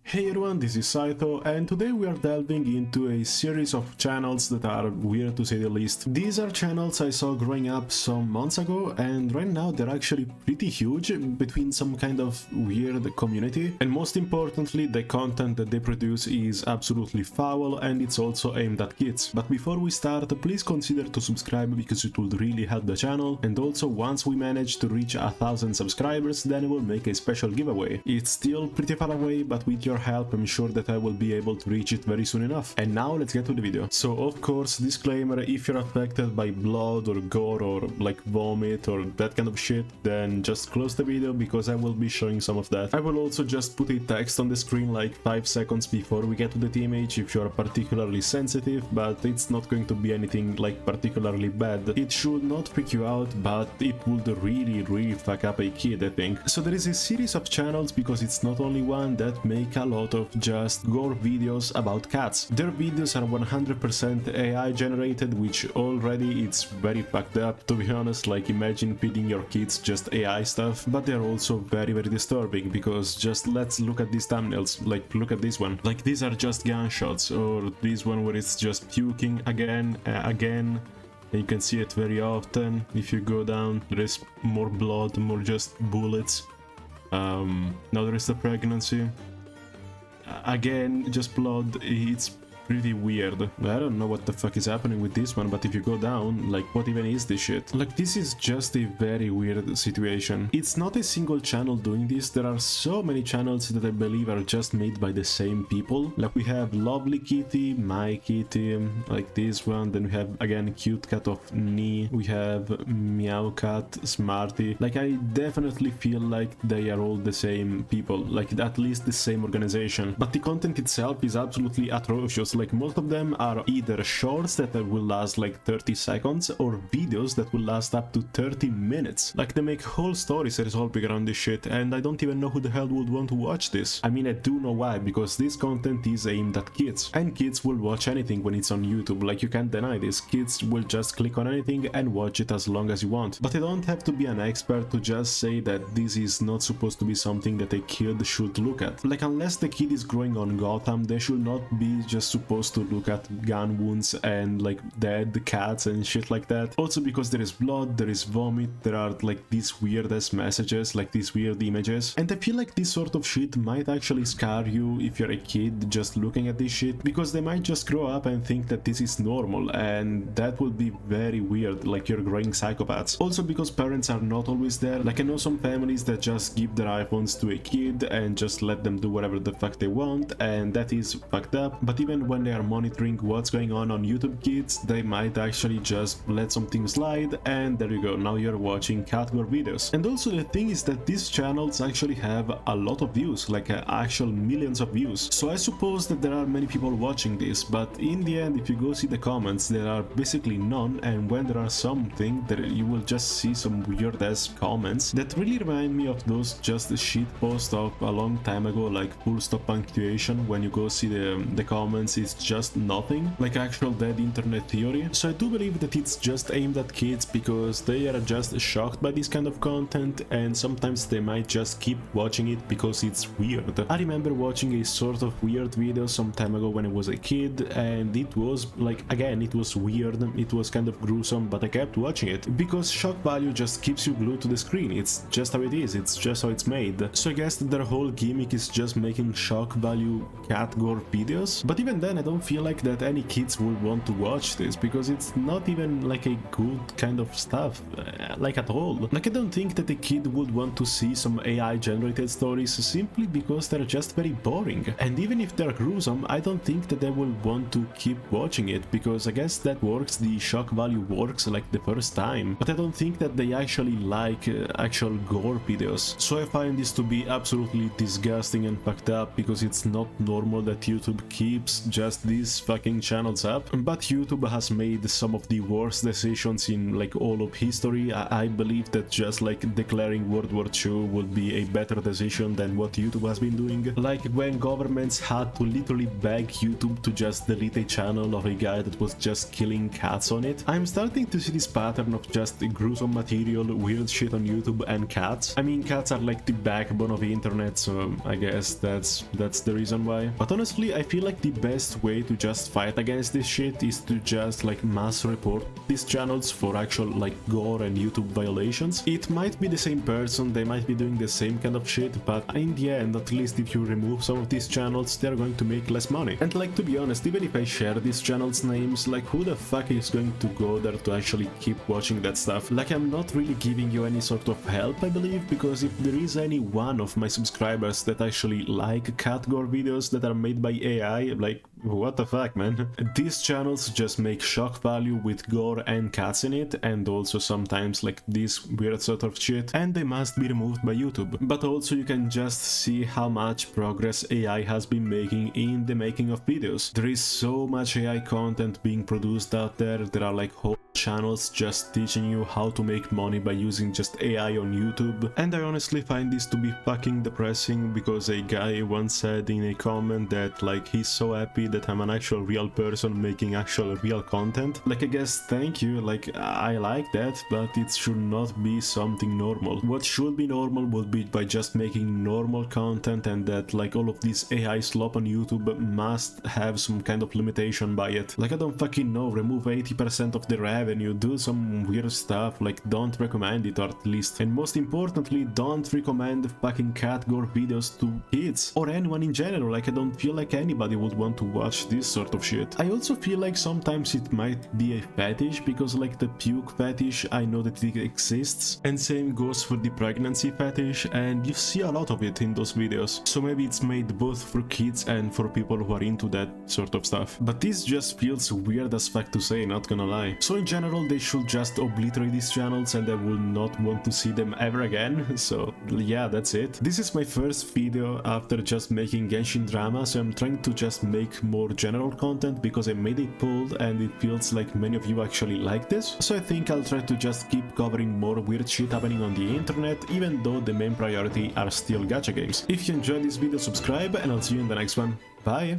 Hey everyone, this is Saito, and today we are delving into a series of channels that are weird to say the least. These are channels I saw growing up some months ago, and right now they're actually pretty huge between some kind of weird community. And most importantly, the content that they produce is absolutely foul and it's also aimed at kids. But before we start, please consider to subscribe because it would really help the channel. And also, once we manage to reach 1,000 subscribers, then we'll make a special giveaway. It's still pretty far away, but with your help I'm sure that I will be able to reach it very soon enough. And now let's get to the video. So of course, disclaimer, if you're affected by blood or gore or like vomit or that kind of shit, then just close the video because I will be showing some of that. I will also just put a text on the screen like 5 seconds before we get to the image if you're particularly sensitive, but it's not going to be anything like particularly bad. It should not freak you out, but it would really fuck up a kid, I think. So there is a series of channels, because it's not only one, that make a lot of just gore videos about cats. Their videos are 100% AI generated, which already it's very fucked up, to be honest. Like, imagine feeding your kids just AI stuff. But they're also very disturbing, because just let's look at these thumbnails. Like, look at this one. Like, these are just gunshots, or this one where it's just puking again. You can see it very often. If you go down, there is more blood, more just bullets. Now there is the pregnancy. Again, just blood. It's pretty weird. I don't know what the fuck is happening with this one, but if you go down, like, what even is this shit? Like, this is just a very weird situation. It's not a single channel doing this. There are so many channels that I believe are just made by the same people. Like, we have Lovely Kitty, My Kitty, like this one. Then we have, again, Cute Cat of Knee. We have Meow Cat, Smarty. Like, I definitely feel like they are all the same people, like at least the same organization. But the content itself is absolutely atrocious. Like, most of them are either shorts that will last like 30 seconds or videos that will last up to 30 minutes. Like, they make whole stories revolving around this shit, and I don't even know who the hell would want to watch this. I mean, I do know why, because this content is aimed at kids, and kids will watch anything when it's on YouTube. Like, you can't deny this. Kids will just click on anything and watch it as long as you want. But you don't have to be an expert to just say that this is not supposed to be something that a kid should look at. Like, unless the kid is growing on Gotham, they should not be just supposed to look at gun wounds and like dead cats and shit like that. Also, because there is blood, there is vomit, there are like these weird ass messages, like these weird images, and I feel like this sort of shit might actually scar you if you're a kid just looking at this shit, because they might just grow up and think that this is normal, and that would be very weird, like you're growing psychopaths. Also, because parents are not always there. Like, I know some families that just give their iPhones to a kid and just let them do whatever the fuck they want, and that is fucked up. But even when they are monitoring what's going on YouTube Kids, they might actually just let something slide, and there you go, now you're watching cat gore videos. And also, the thing is that these channels actually have a lot of views, like actual millions of views. So I suppose that there are many people watching this, but in the end, if you go see the comments, there are basically none, and when there are something, there you will just see some weird ass comments that really remind me of those just shit posts of a long time ago, like full stop punctuation. When you go see the comments, it's just nothing, like actual dead internet theory. So I do believe that it's just aimed at kids, because they are just shocked by this kind of content, and sometimes they might just keep watching it because it's weird. I remember watching a sort of weird video some time ago when I was a kid, and it was like, again, it was weird, it was kind of gruesome, but I kept watching it because shock value just keeps you glued to the screen. It's just how it is, it's just how it's made. So I guess that their whole gimmick is just making shock value cat gore videos. But even then, I don't feel like that any kids would want to watch this, because it's not even like a good kind of stuff, like at all. Like, I don't think that a kid would want to see some AI generated stories simply because they're just very boring. And even if they're gruesome, I don't think that they will want to keep watching it, because I guess that works, the shock value works like the first time, but I don't think that they actually like actual gore videos. So I find this to be absolutely disgusting and fucked up, because it's not normal that YouTube keeps just these fucking channels up. But YouTube has made some of the worst decisions in like all of history. I believe that just like declaring World War II would be a better decision than what YouTube has been doing. Like when governments had to literally beg YouTube to just delete a channel of a guy that was just killing cats on it. I'm starting to see this pattern of just gruesome material, weird shit on YouTube and cats. I mean, cats are like the backbone of the internet, so I guess that's the reason why. But honestly, I feel like the best way to just fight against this shit is to just like mass report these channels for actual like gore and YouTube violations. It might be the same person, they might be doing the same kind of shit, but in the end, at least if you remove some of these channels, they're going to make less money. And like, to be honest, even if I share these channels' names, like who the fuck is going to go there to actually keep watching that stuff? Like, I'm not really giving you any sort of help, I believe, because if there is any one of my subscribers that actually like cat gore videos that are made by AI, like, what the fuck, man? These channels just make shock value with gore and cats in it, and also sometimes like this weird sort of shit, and they must be removed by YouTube. But also you can just see how much progress AI has been making in the making of videos. There is so much AI content being produced out there. There are like whole channels just teaching you how to make money by using just AI on YouTube, and I honestly find this to be fucking depressing, because a guy once said in a comment that like he's so happy that I'm an actual real person making actual real content. Like, I guess thank you, like I like that, but it should not be something normal. What should be normal would be by just making normal content, and that like all of this AI slop on YouTube must have some kind of limitation by it. Like, I don't fucking know, remove 80% of the revenue, do some weird stuff, like don't recommend it, or at least, and most importantly, don't recommend fucking cat gore videos to kids or anyone in general. Like, I don't feel like anybody would want to watch this sort of shit. I also feel like sometimes it might be a fetish, because like the puke fetish, I know that it exists, and same goes for the pregnancy fetish, and you see a lot of it in those videos. So maybe it's made both for kids and for people who are into that sort of stuff. But this just feels weird as fuck to say, not gonna lie. So in general, they should just obliterate these channels, and I will not want to see them ever again. So yeah, that's it. This is my first video after just making Genshin drama, so I'm trying to just make more general content, because I made a poll and it feels like many of you actually like this. So I think I'll try to just keep covering more weird shit happening on the internet, even though the main priority are still gacha games. If you enjoyed this video, subscribe, and I'll see you in the next one. Bye!